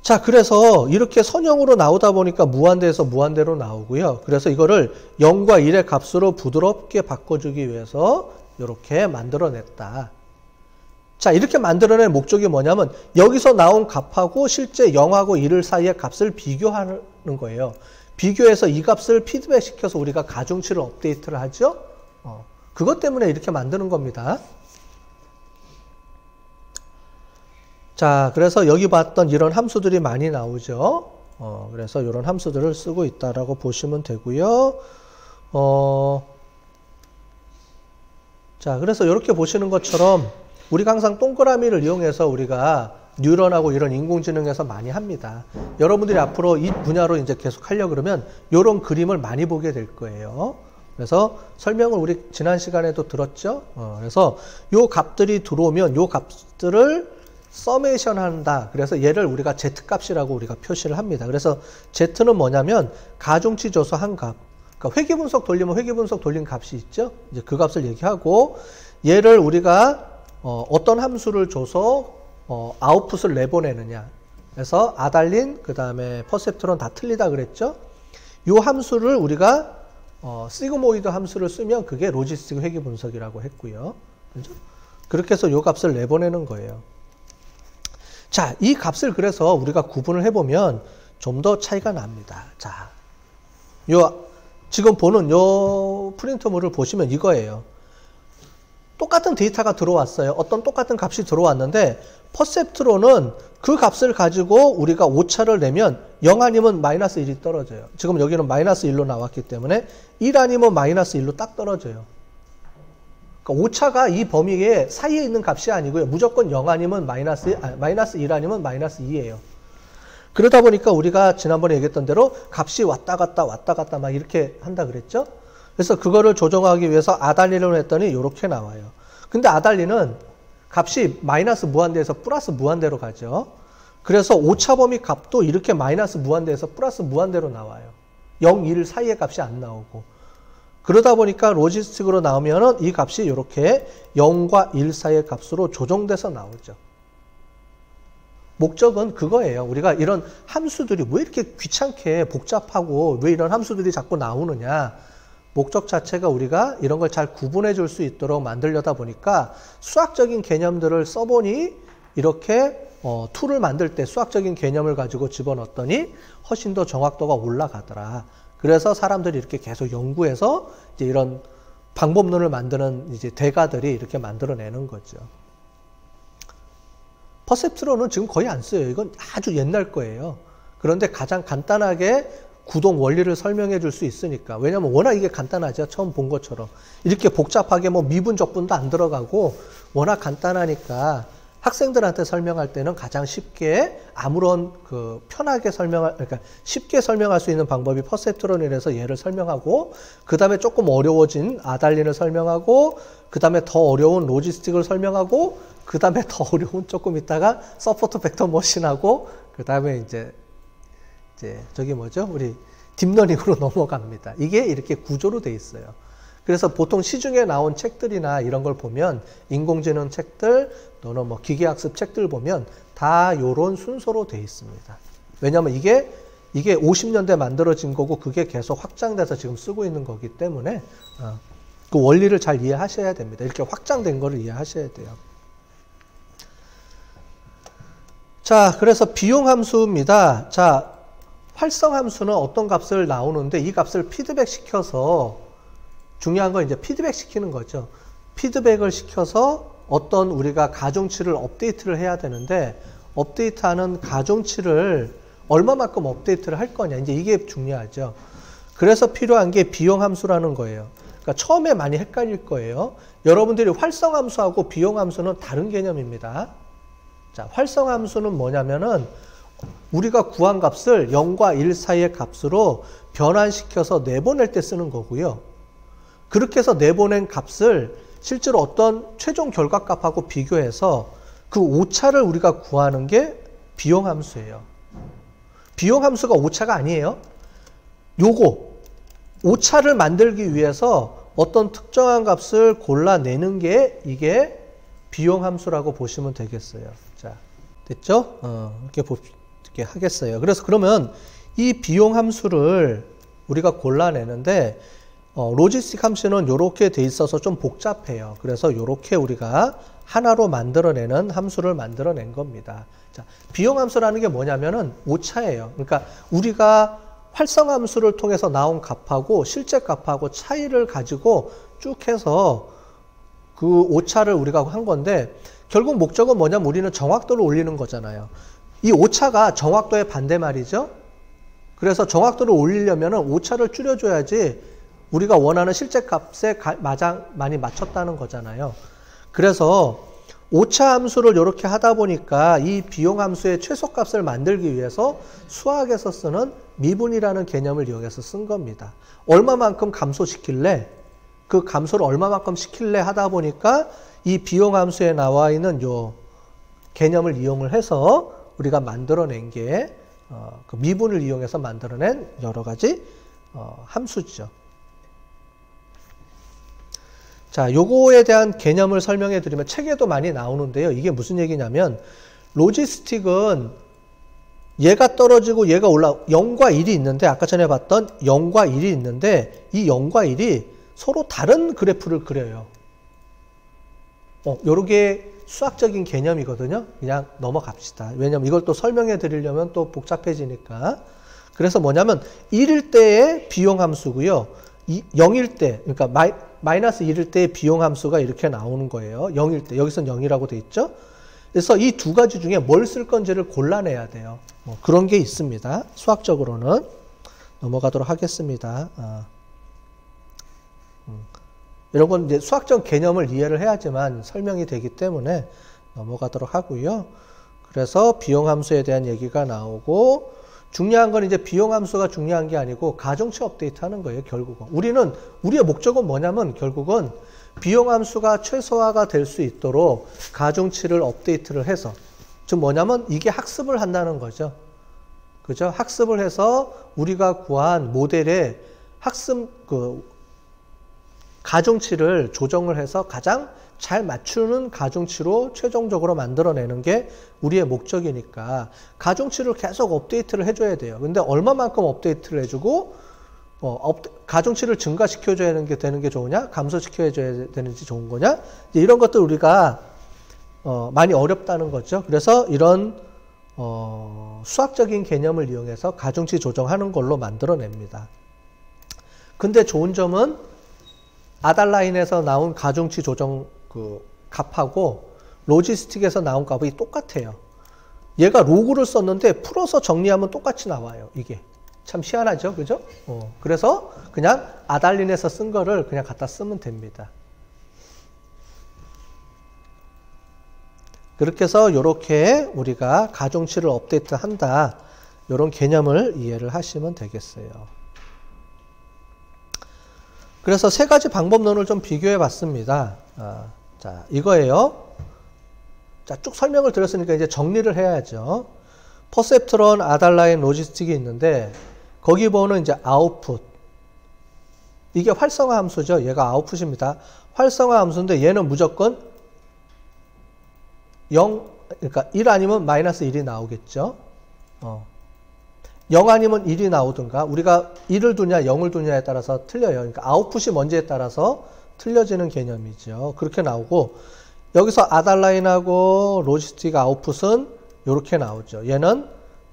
자, 그래서 이렇게 선형으로 나오다 보니까 무한대에서 무한대로 나오고요. 그래서 이거를 0과 1의 값으로 부드럽게 바꿔주기 위해서 이렇게 만들어냈다. 자, 이렇게 만들어낸 목적이 뭐냐면 여기서 나온 값하고 실제 0하고 1 사이의 값을 비교하는 거예요. 비교해서 이 값을 피드백 시켜서 우리가 가중치를 업데이트를 하죠. 그것 때문에 이렇게 만드는 겁니다. 자, 그래서 여기 봤던 이런 함수들이 많이 나오죠. 그래서 이런 함수들을 쓰고 있다라고 보시면 되고요. 자, 그래서 이렇게 보시는 것처럼 우리가 항상 동그라미를 이용해서 우리가 뉴런하고 이런 인공지능에서 많이 합니다. 여러분들이 앞으로 이 분야로 이제 계속 하려고 그러면 이런 그림을 많이 보게 될 거예요. 그래서 설명을 우리 지난 시간에도 들었죠. 그래서 요 값들이 들어오면 요 값들을 서메이션 한다. 그래서 얘를 우리가 Z값이라고 우리가 표시를 합니다. 그래서 Z는 뭐냐면 가중치 줘서 한 값. 그러니까 회귀분석 돌리면 회귀분석 돌린 값이 있죠. 이제 그 값을 얘기하고 얘를 우리가 어떤 함수를 줘서 아웃풋을 내보내느냐. 그래서 아달린 그다음에 퍼셉트론 다 틀리다 그랬죠. 요 함수를 우리가 시그모이드 함수를 쓰면 그게 로지스틱 회귀분석이라고 했고요. 그렇죠? 그렇게 해서 요 값을 내보내는 거예요. 자, 이 값을 그래서 우리가 구분을 해보면 좀 더 차이가 납니다. 자, 지금 보는 요 프린트물을 보시면 이거예요. 똑같은 데이터가 들어왔어요. 어떤 똑같은 값이 들어왔는데 퍼셉트론은 그 값을 가지고 우리가 오차를 내면 0 아니면 마이너스 1이 떨어져요. 지금 여기는 마이너스 1로 나왔기 때문에 1 아니면 마이너스 1로 딱 떨어져요. 그러니까 오차가 이 범위에 사이에 있는 값이 아니고요. 무조건 0 아니면 마이너스 1 아니면 마이너스 2예요. 그러다 보니까 우리가 지난번에 얘기했던 대로 값이 왔다 갔다 막 이렇게 한다 그랬죠. 그래서 그거를 조정하기 위해서 아달리를 했더니 이렇게 나와요. 근데 아달리는 값이 마이너스 무한대에서 플러스 무한대로 가죠. 그래서 오차 범위 값도 이렇게 마이너스 무한대에서 플러스 무한대로 나와요. 0, 1 사이의 값이 안 나오고. 그러다 보니까 로지스틱으로 나오면은 이 값이 이렇게 0과 1 사이의 값으로 조정돼서 나오죠. 목적은 그거예요. 우리가 이런 함수들이 왜 이렇게 귀찮게 복잡하고 왜 이런 함수들이 자꾸 나오느냐. 목적 자체가 우리가 이런 걸 잘 구분해 줄 수 있도록 만들려다 보니까 수학적인 개념들을 써보니 이렇게 툴을 만들 때 수학적인 개념을 가지고 집어넣었더니 훨씬 더 정확도가 올라가더라. 그래서 사람들이 이렇게 계속 연구해서 이제 이런 방법론을 만드는 이제 대가들이 이렇게 만들어내는 거죠. 퍼셉트론은 지금 거의 안 써요. 이건 아주 옛날 거예요. 그런데 가장 간단하게 구동 원리를 설명해 줄 수 있으니까. 왜냐면 워낙 이게 간단하죠. 처음 본 것처럼. 이렇게 복잡하게 뭐 미분, 적분도 안 들어가고 워낙 간단하니까 학생들한테 설명할 때는 가장 쉽게 아무런 편하게 그러니까 쉽게 설명할 수 있는 방법이 퍼셉트론이라서 얘를 설명하고 그 다음에 조금 어려워진 아달린을 설명하고 그 다음에 더 어려운 로지스틱을 설명하고 그 다음에 더 어려운 조금 있다가 서포트 벡터 머신하고 그 다음에 이제 저기 뭐죠? 우리 딥러닝으로 넘어갑니다. 이게 이렇게 구조로 돼 있어요. 그래서 보통 시중에 나온 책들이나 이런 걸 보면 인공지능 책들 또는 뭐 기계학습 책들 보면 다 요런 순서로 돼 있습니다. 왜냐하면 이게 50년대 만들어진 거고 그게 계속 확장돼서 지금 쓰고 있는 거기 때문에 그 원리를 잘 이해하셔야 됩니다. 이렇게 확장된 거를 이해하셔야 돼요. 자, 그래서 비용 함수입니다. 자, 활성 함수는 어떤 값을 나오는데 이 값을 피드백 시켜서 중요한 건 이제 피드백 시키는 거죠. 피드백을 시켜서 어떤 우리가 가중치를 업데이트를 해야 되는데 업데이트하는 가중치를 얼마만큼 업데이트를 할 거냐. 이제 이게 중요하죠. 그래서 필요한 게 비용 함수라는 거예요. 그러니까 처음에 많이 헷갈릴 거예요. 여러분들이 활성 함수하고 비용 함수는 다른 개념입니다. 자, 활성 함수는 뭐냐면은 우리가 구한 값을 0과 1 사이의 값으로 변환시켜서 내보낼 때 쓰는 거고요. 그렇게 해서 내보낸 값을 실제로 어떤 최종 결과값하고 비교해서 그 오차를 우리가 구하는 게 비용 함수예요. 비용 함수가 오차가 아니에요. 요거 오차를 만들기 위해서 어떤 특정한 값을 골라내는 게 이게 비용 함수라고 보시면 되겠어요. 자, 됐죠? 이렇게 이렇게 하겠어요. 그래서 그러면 이 비용 함수를 우리가 골라내는데 로지스틱 함수는 이렇게 돼 있어서 좀 복잡해요. 그래서 이렇게 우리가 하나로 만들어내는 함수를 만들어낸 겁니다. 자, 비용 함수라는 게 뭐냐면은 오차예요. 그러니까 우리가 활성화 함수를 통해서 나온 값하고 실제 값하고 차이를 가지고 쭉 해서 그 오차를 우리가 한 건데 결국 목적은 뭐냐면 우리는 정확도를 올리는 거잖아요. 이 오차가 정확도의 반대말이죠. 그래서 정확도를 올리려면 오차를 줄여줘야지 우리가 원하는 실제 값에 가장 많이 맞췄다는 거잖아요. 그래서 오차 함수를 이렇게 하다 보니까 이 비용 함수의 최소값을 만들기 위해서 수학에서 쓰는 미분이라는 개념을 이용해서 쓴 겁니다. 얼마만큼 감소시킬래? 그 감소를 얼마만큼 시킬래 하다 보니까 이 비용 함수에 나와 있는 요 개념을 이용을 해서 우리가 만들어낸 게 그 미분을 이용해서 만들어낸 여러 가지 함수죠. 자, 요거에 대한 개념을 설명해 드리면 책에도 많이 나오는데요. 이게 무슨 얘기냐면 로지스틱은 얘가 떨어지고 얘가 0과 1이 있는데 아까 전에 봤던 0과 1이 있는데 이 0과 1이 서로 다른 그래프를 그려요. 요렇게 수학적인 개념이거든요. 그냥 넘어갑시다. 왜냐면 이걸 또 설명해 드리려면 또 복잡해지니까. 그래서 뭐냐면 1일 때의 비용 함수고요. 0일 때, 그러니까 마이너스 1일 때의 비용 함수가 이렇게 나오는 거예요. 0일 때. 여기선 0이라고 돼 있죠. 그래서 이 두 가지 중에 뭘 쓸 건지를 골라내야 돼요. 그런 게 있습니다. 수학적으로는. 넘어가도록 하겠습니다. 이런 건 이제 수학적 개념을 이해를 해야지만 설명이 되기 때문에 넘어가도록 하고요. 그래서 비용 함수에 대한 얘기가 나오고 중요한 건 이제 비용 함수가 중요한 게 아니고 가중치 업데이트 하는 거예요, 결국은. 우리의 목적은 뭐냐면 결국은 비용 함수가 최소화가 될 수 있도록 가중치를 업데이트를 해서 즉 뭐냐면 이게 학습을 한다는 거죠. 그죠? 학습을 해서 우리가 구한 모델의 학습 가중치를 조정을 해서 가장 잘 맞추는 가중치로 최종적으로 만들어내는 게 우리의 목적이니까 가중치를 계속 업데이트를 해줘야 돼요. 근데 얼마만큼 업데이트를 해주고 가중치를 증가시켜줘야 되는 게 좋으냐? 감소시켜줘야 되는지 좋은 거냐? 이런 것들 우리가 많이 어렵다는 거죠. 그래서 이런 수학적인 개념을 이용해서 가중치 조정하는 걸로 만들어냅니다. 근데 좋은 점은 아달라인에서 나온 가중치 조정 값하고 로지스틱에서 나온 값이 똑같아요. 얘가 로그를 썼는데 풀어서 정리하면 똑같이 나와요. 이게 참 희한하죠, 그죠? 그래서 그냥 아달린에서 쓴 거를 그냥 갖다 쓰면 됩니다. 그렇게 해서 이렇게 우리가 가중치를 업데이트한다. 이런 개념을 이해를 하시면 되겠어요. 그래서 세 가지 방법론을 좀 비교해 봤습니다. 자, 이거예요. 자, 쭉 설명을 드렸으니까 이제 정리를 해야죠. 퍼셉트론, 아달라인, 로지스틱이 있는데 거기 보는 이제 아웃풋. 이게 활성화 함수죠. 얘가 아웃풋입니다. 활성화 함수인데 얘는 무조건 0, 그러니까 1 아니면 마이너스 1이 나오겠죠. 0 아니면 1이 나오든가 우리가 1을 두냐 0을 두냐에 따라서 틀려요. 그러니까 아웃풋이 뭔지에 따라서 틀려지는 개념이죠. 그렇게 나오고 여기서 아달라인하고 로지스틱 아웃풋은 이렇게 나오죠. 얘는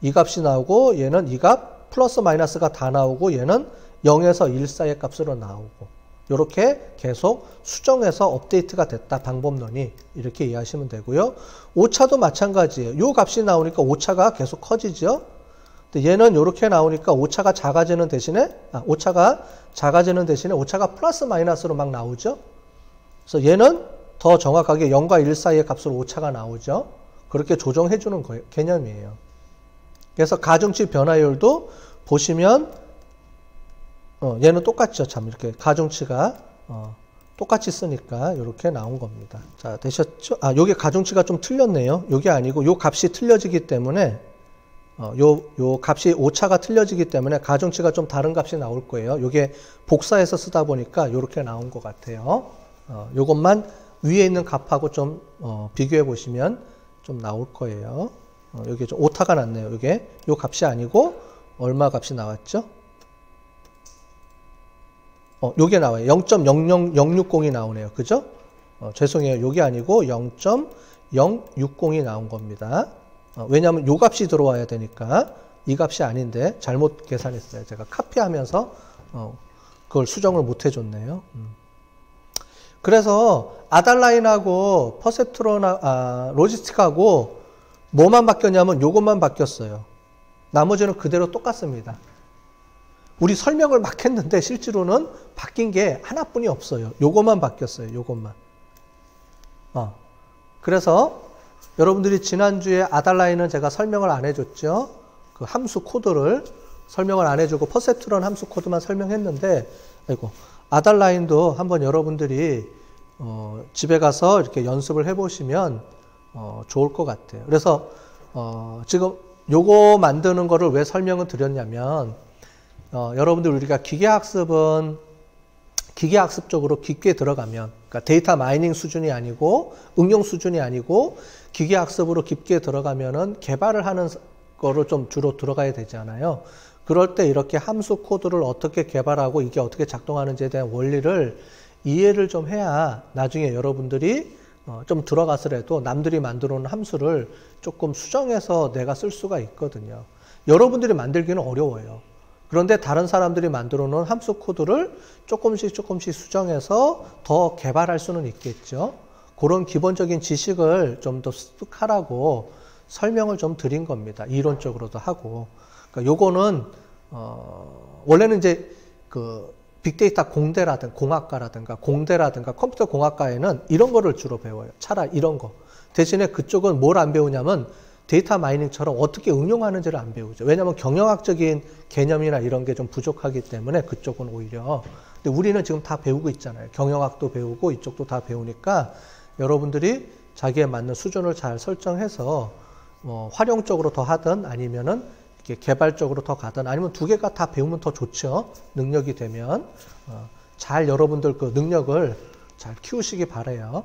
이 값이 나오고 얘는 이 값 플러스 마이너스가 다 나오고 얘는 0에서 1 사이의 값으로 나오고 이렇게 계속 수정해서 업데이트가 됐다. 방법론이 이렇게 이해하시면 되고요. 오차도 마찬가지예요. 이 값이 나오니까 오차가 계속 커지죠. 근데 얘는 이렇게 나오니까 오차가 작아지는 대신에 오차가 플러스 마이너스로 막 나오죠. 그래서 얘는 더 정확하게 0과 1 사이의 값으로 오차가 나오죠. 그렇게 조정해 주는 개념이에요. 그래서 가중치 변화율도 보시면 얘는 똑같죠. 참 이렇게 가중치가 똑같이 쓰니까 이렇게 나온 겁니다. 자, 되셨죠? 요게 가중치가 좀 틀렸네요. 요게 아니고 요 값이 틀려지기 때문에 요 값이 오차가 틀려지기 때문에 가중치가 좀 다른 값이 나올 거예요. 요게 복사해서 쓰다 보니까 요렇게 나온 것 같아요. 요것만 위에 있는 값하고 좀 비교해 보시면 좀 나올 거예요. 여기 좀 오타가 났네요. 이게 요 값이 아니고 얼마 값이 나왔죠? 요게 나와요. 0.00060이 나오네요. 그죠? 죄송해요. 요게 아니고 0.060이 나온 겁니다. 왜냐하면 요 값이 들어와야 되니까 이 값이 아닌데 잘못 계산했어요. 제가 카피하면서 그걸 수정을 못 해줬네요. 그래서 아달라인하고 퍼셉트론, 로지스틱하고 뭐만 바뀌었냐면 요것만 바뀌었어요. 나머지는 그대로 똑같습니다. 우리 설명을 막 했는데 실제로는 바뀐 게 하나뿐이 없어요. 요것만 바뀌었어요. 요것만. 그래서 여러분들이 지난주에 아달라인은 제가 설명을 안 해줬죠. 그 함수 코드를 설명을 안 해주고 퍼셉트론 함수 코드만 설명했는데, 아달라인도 한번 여러분들이 집에 가서 이렇게 연습을 해보시면 좋을 것 같아요. 그래서 지금 요거 만드는 거를 왜 설명을 드렸냐면, 여러분들 우리가 기계학습적으로 깊게 들어가면, 그러니까 데이터 마이닝 수준이 아니고 응용 수준이 아니고 기계학습으로 깊게 들어가면은 개발을 하는 거로 좀 주로 들어가야 되잖아요. 그럴 때 이렇게 함수 코드를 어떻게 개발하고 이게 어떻게 작동하는지에 대한 원리를 이해를 좀 해야 나중에 여러분들이 좀 들어가서라도 남들이 만들어 놓은 함수를 조금 수정해서 내가 쓸 수가 있거든요. 여러분들이 만들기는 어려워요. 그런데 다른 사람들이 만들어 놓은 함수 코드를 조금씩 수정해서 더 개발할 수는 있겠죠. 그런 기본적인 지식을 좀 더 습득하라고 설명을 좀 드린 겁니다. 이론적으로도 하고. 그러니까 요거는 원래는 이제 그 빅데이터 공학과라든가 공대라든가 컴퓨터 공학과에는 이런 거를 주로 배워요. 차라리 이런 거. 대신에 그쪽은 뭘 안 배우냐면 데이터 마이닝처럼 어떻게 응용하는지를 안 배우죠. 왜냐하면 경영학적인 개념이나 이런 게 좀 부족하기 때문에 그쪽은 오히려. 근데 우리는 지금 다 배우고 있잖아요. 경영학도 배우고 이쪽도 다 배우니까 여러분들이 자기에 맞는 수준을 잘 설정해서 활용적으로 더 하든 아니면은 이렇게 개발적으로 더 가든 아니면 두 개가 다 배우면 더 좋죠. 능력이 되면 잘 여러분들 그 능력을 잘 키우시기 바라요.